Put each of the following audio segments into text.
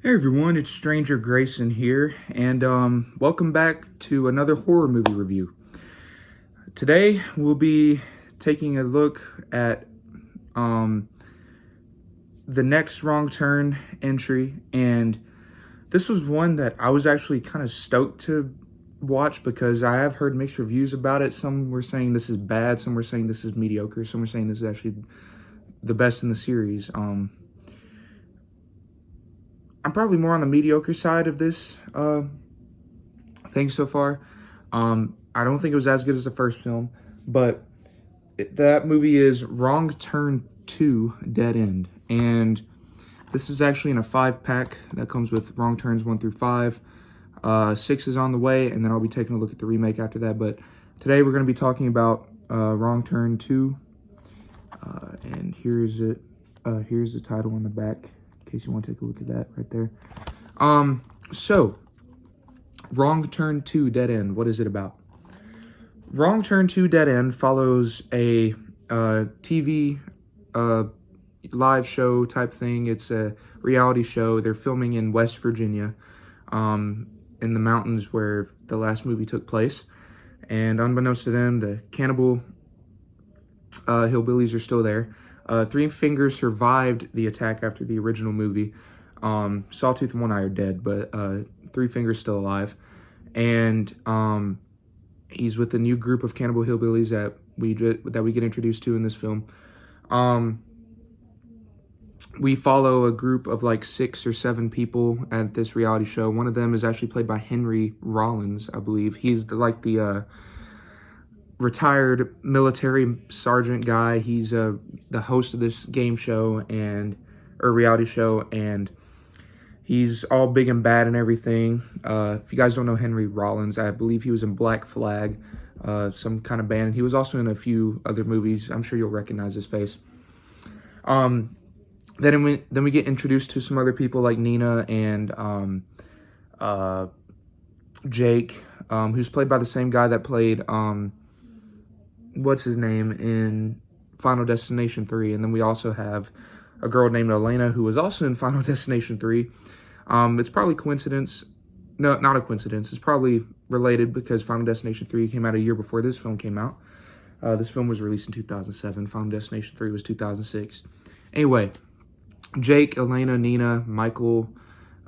Hey everyone, it's Stranger Grayson here, and welcome back to another horror movie review. Today we'll be taking a look at the next Wrong Turn entry, and this was one that I was actually kind of stoked to watch because I have heard mixed reviews about it. Some were saying this is bad, some were saying this is mediocre, some were saying this is actually the best in the series. I'm probably more on the mediocre side of this thing so far. I don't think it was as good as the first film, but that movie is Wrong Turn 2 Dead End. And this is actually in a 5-pack that comes with Wrong Turns 1 through 5. 6 is on the way, and then I'll be taking a look at the remake after that. But today we're going to be talking about Wrong Turn 2. And here's it. Here's the title on the back, in case you want to take a look at that right there. So, Wrong Turn 2 Dead End, what is it about? Wrong Turn 2 Dead End follows a TV live show type thing. It's a reality show. They're filming in West Virginia, in the mountains where the last movie took place. And unbeknownst to them, the cannibal hillbillies are still there. Three Fingers survived the attack after the original movie. Sawtooth and One Eye are dead, but Three Fingers still alive. And he's with the new group of cannibal hillbillies that we get introduced to in this film. We follow a group of like 6 or 7 people at this reality show. One of them is actually played by Henry Rollins, I believe. He's the retired military sergeant guy. He's the host of this game show or reality show, and he's all big and bad and everything. If you guys don't know Henry Rollins, I believe he was in Black Flag, some kind of band. He was also in a few other movies. I'm sure you'll recognize his face. Then we get introduced to some other people like Nina and Jake, who's played by the same guy that played what's his name in Final Destination 3. And then we also have a girl named Elena who was also in Final Destination 3. It's probably coincidence. No, not a coincidence. It's probably related because Final Destination 3 came out a year before this film came out. This film was released in 2007. Final Destination 3 was 2006. Anyway, Jake, Elena, Nina, Michael.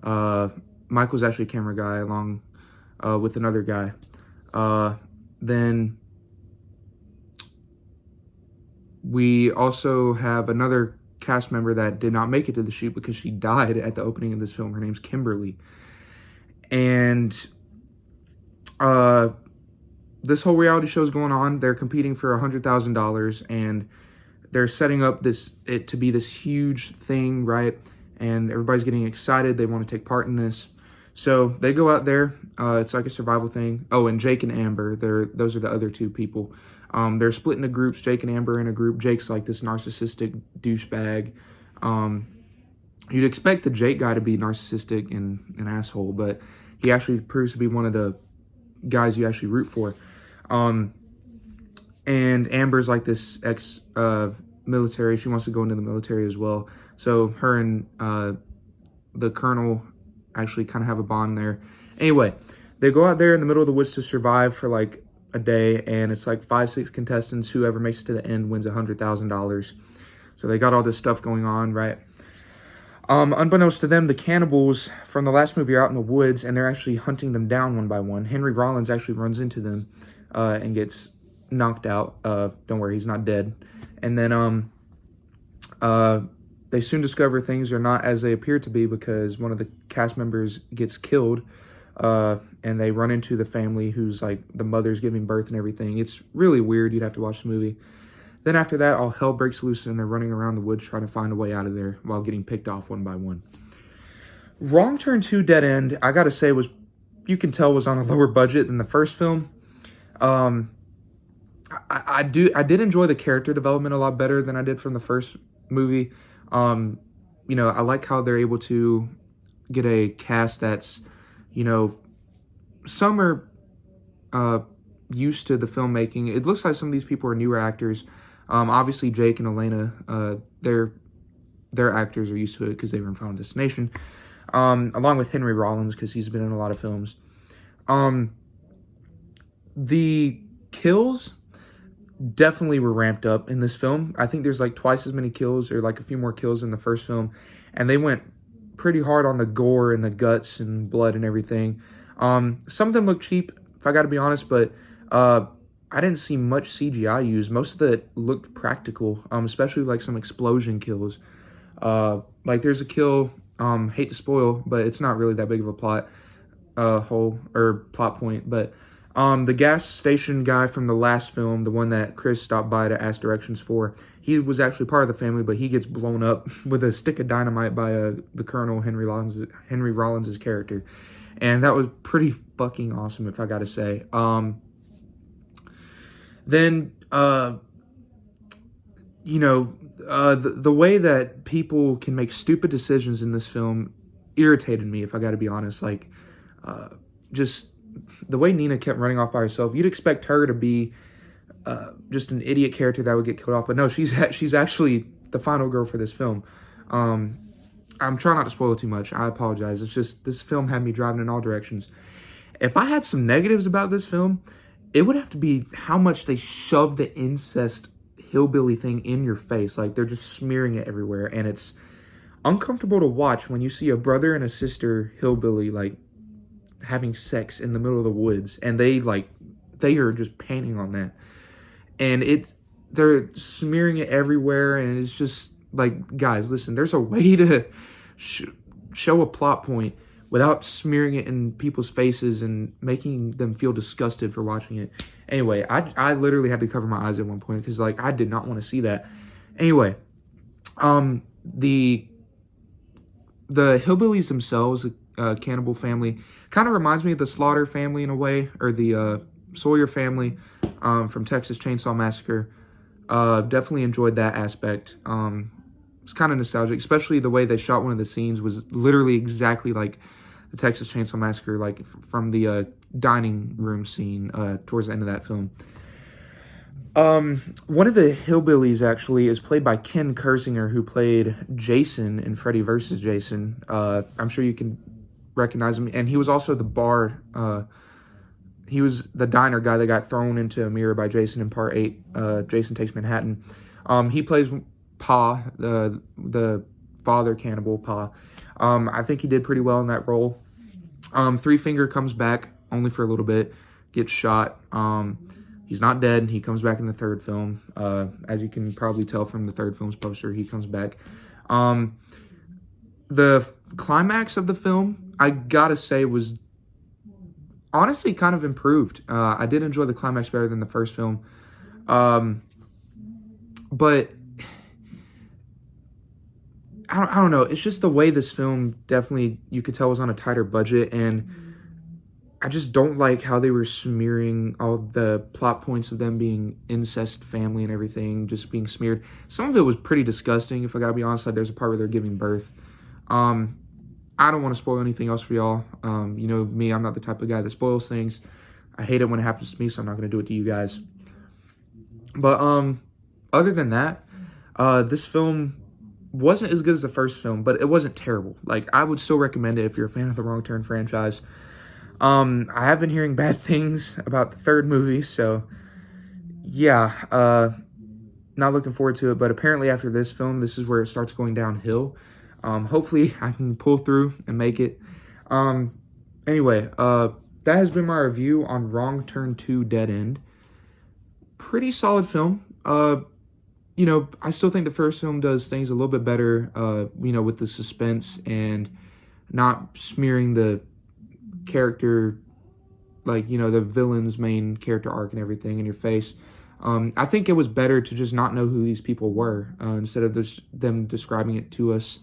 Michael's actually a camera guy along with another guy. Then we also have another cast member that did not make it to the shoot because she died at the opening of this film. Her name's Kimberly. And this whole reality show is going on. They're competing for $100,000, and they're setting up it to be this huge thing, right? And everybody's getting excited. They want to take part in this. So they go out there. It's like a survival thing. Oh, and Jake and Amber, those are the other 2 people. They're split into groups. Jake and Amber in a group. Jake's like this narcissistic douchebag. You'd expect the Jake guy to be narcissistic and an asshole, but he actually proves to be one of the guys you actually root for. And Amber's like this ex-military. She wants to go into the military as well. So her and the colonel actually kind of have a bond there. Anyway, they go out there in the middle of the woods to survive for like a day, and it's like 5-6 contestants. Whoever makes it to the end wins $100,000. So they got all this stuff going on, right? Unbeknownst to them, the cannibals from the last movie are out in the woods, and they're actually hunting them down one by one. Henry Rollins actually runs into them and gets knocked out. Don't worry, he's not dead. And then they soon discover things are not as they appear to be because one of the cast members gets killed. And they run into the family who's like the mother's giving birth and everything. It's really weird. You'd have to watch the movie. Then after that, all hell breaks loose and they're running around the woods trying to find a way out of there while getting picked off one by one. Wrong Turn 2 Dead End, I gotta say, you can tell was on a lower budget than the first film. I did enjoy the character development a lot better than I did from the first movie. I like how they're able to get a cast that's, some are used to the filmmaking. It looks like some of these people are newer actors. Obviously, Jake and Elena, their actors are used to it because they were in Final Destination. along with Henry Rollins, because he's been in a lot of films. The kills definitely were ramped up in this film. I think there's like twice as many kills, or like a few more kills in the first film, and they went pretty hard on the gore and the guts and blood and everything. Some of them look cheap, if I gotta be honest, but I didn't see much CGI used. Most of it looked practical, especially like some explosion kills. Like there's a kill, hate to spoil, but it's not really that big of a plot hole or plot point, but the gas station guy from the last film, the one that Chris stopped by to ask directions for, he was actually part of the family, but he gets blown up with a stick of dynamite by the Colonel Henry Rollins' character. And that was pretty fucking awesome, if I gotta say. Then, the way that people can make stupid decisions in this film irritated me, if I gotta be honest. Like, just the way Nina kept running off by herself, you'd expect her to be just an idiot character that would get killed off, but no, she's actually the final girl for this film. I'm trying not to spoil it too much. I apologize. It's just this film had me driving in all directions. If I had some negatives about this film, it would have to be how much they shove the incest hillbilly thing in your face. Like, they're just smearing it everywhere, and it's uncomfortable to watch when you see a brother and a sister hillbilly like having sex in the middle of the woods, and they are just painting on that, and they're smearing it everywhere, and it's just like, guys, listen, there's a way to show a plot point without smearing it in people's faces and making them feel disgusted for watching it. Anyway, I literally had to cover my eyes at one point because like I did not want to see that. Anyway, the hillbillies themselves, Cannibal family, kind of reminds me of the Slaughter family in a way, or the Sawyer family from Texas Chainsaw Massacre. Definitely enjoyed that aspect. It's kind of nostalgic, especially the way they shot one of the scenes was literally exactly like the Texas Chainsaw Massacre, like from the dining room scene towards the end of that film. One of the hillbillies actually is played by Ken Kersinger, who played Jason in Freddy vs. Jason. I'm sure you can recognize him, and he was also the bar. He was the diner guy that got thrown into a mirror by Jason in Part 8. Jason Takes Manhattan. He plays Pa, the father cannibal, Pa. I think he did pretty well in that role. Three Finger comes back only for a little bit, gets shot. He's not dead. He comes back in the third film. As you can probably tell from the third film's poster, he comes back. The climax of the film, I gotta say, was honestly kind of improved. I did enjoy the climax better than the first film. But I don't know. It's just the way this film definitely, you could tell, was on a tighter budget, and I just don't like how they were smearing all the plot points of them being incest family and everything, just being smeared. Some of it was pretty disgusting, if I gotta be honest. Like, there's a part where they're giving birth. I don't want to spoil anything else for y'all. You know me, I'm not the type of guy that spoils things. I hate it when it happens to me, so I'm not going to do it to you guys. But other than that, this film wasn't as good as the first film, but it wasn't terrible. Like, I would still recommend it if you're a fan of the Wrong Turn franchise. I have been hearing bad things about the third movie, so yeah, not looking forward to it. But apparently after this film, this is where it starts going downhill. Hopefully I can pull through and make it. Anyway, that has been my review on Wrong Turn 2 Dead End. Pretty solid film. You know, I still think the first film does things a little bit better, you know, with the suspense and not smearing the character, like, you know, the villain's main character arc and everything in your face. I think it was better to just not know who these people were, instead of them describing it to us.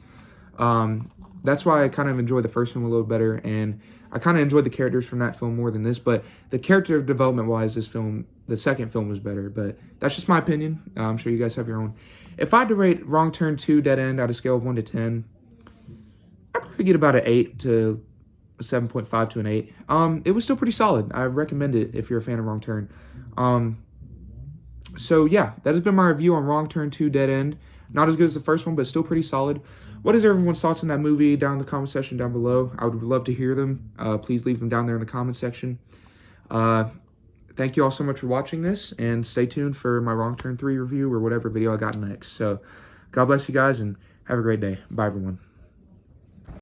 That's why I kind of enjoy the first film a little better, and I kind of enjoyed the characters from that film more than this, but the character development wise, this film, the second film, was better. But that's just my opinion. I'm sure you guys have your own. If I had to rate Wrong Turn 2 Dead End out of a scale of 1 to 10, I'd probably get about an 8 to a 7.5 to an 8. It was still pretty solid. I recommend it if you're a fan of Wrong Turn. So yeah, that has been my review on Wrong Turn 2 Dead End. Not as good as the first one, but still pretty solid. what is everyone's thoughts on that movie down in the comment section down below? I would love to hear them. Please leave them down there in the comment section. Thank you all so much for watching this, and stay tuned for my Wrong Turn 3 review or whatever video I got next. So, God bless you guys, and have a great day. Bye, everyone.